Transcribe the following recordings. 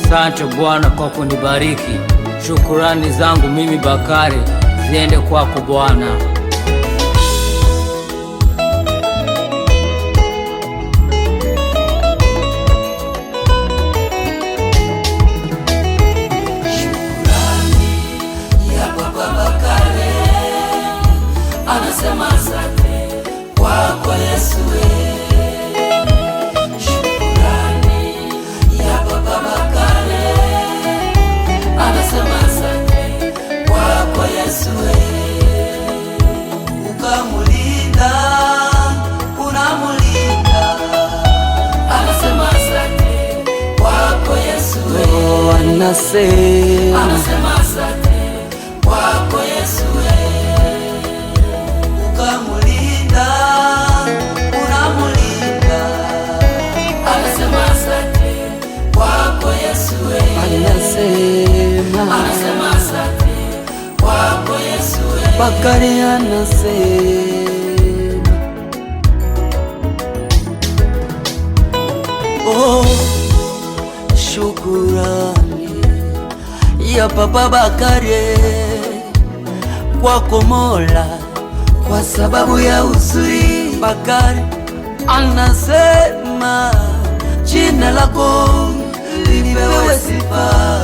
Asante Bwana kwa kunibariki. Shukurani zangu mimi Bakari ziende kwako Bwana. Anasema asante kwako Yesu. Shukrani ya Baba Bakari. Anasema asante kwako Yesu. Ukamulinda, unamulinda. Anasema asante kwako Yesu. Anasema asante kwako Yesu. Ukamulinda, unamulinda. Anasema asante kwako Yesu. Anasema asante kwako Yesu. Bakari anasema oh, shukurani ya Baba Bakari kwako Mola kwa sababu ya uzuri. Bakari anasema jina lako lipewe sifa,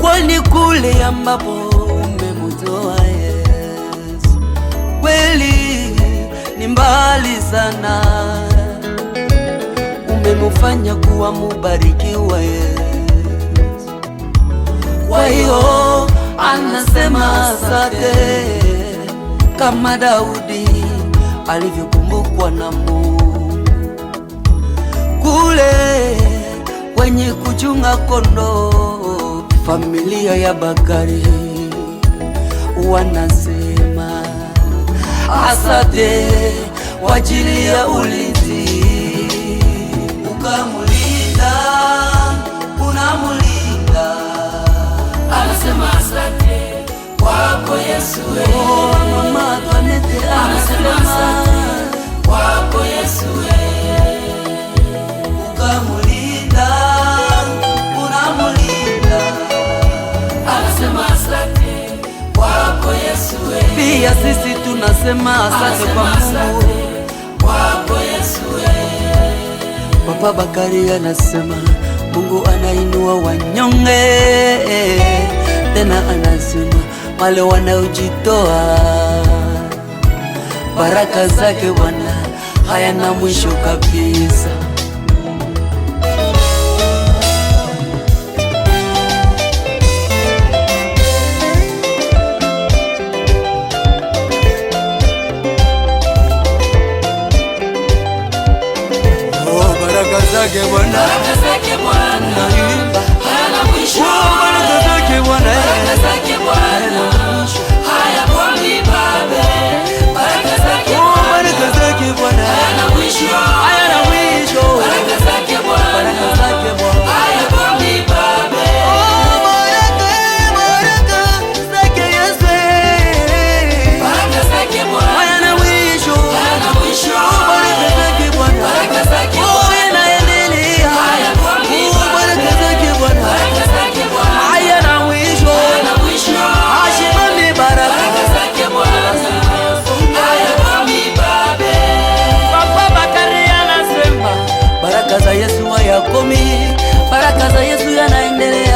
kwani kule ambapo umemutoa Yesu kweli ni mbali sana, umemufanya kuwa mubarikiwa Yesu. Kwa hiyo anasema asante, kama Daudi alivyokumbukwa na Mungu kule kwenye kuchunga kondoo. Familia ya Bakari wanasema asante kwa ajili ya ulinzi. Ukamulinda, unamulinda. Anasema asante kwako Yesu. Mama Antoinette anasema asante kwako Yesu. Ukamulinda, unamulinda. Anasema asante kwako Yesu. Pia sisi tunasema asante kwa Mungu kwako Yesu. Baba Bakari anasema Mungu anainua wanyonge, tena anasema wale wanaojitoa. Baraka zake Bwana hayana mwisho kabisa. Baraka zake Bwana hayana mwisho. Baraka zake Bwana hayakomi Baba. Baraka zake Bwana hayana mwisho. Baraka zake Bwana hayakomi Baba. baraka zake Yesu. Baraka zake Bwana Hayana mwisho. hayana mwisho. Baraka zake Bwana Baraka zake yanaendelea. hayakomi Baraka zake Bwana Baraka zake Bwana hayana mwisho. hayana mwisho. Hashimami baraka Baraka zake Bwana hayakomi Baba. Baba Bakari anasema baraka za Yesu hayakomi, baraka za Yesu yanaendelea.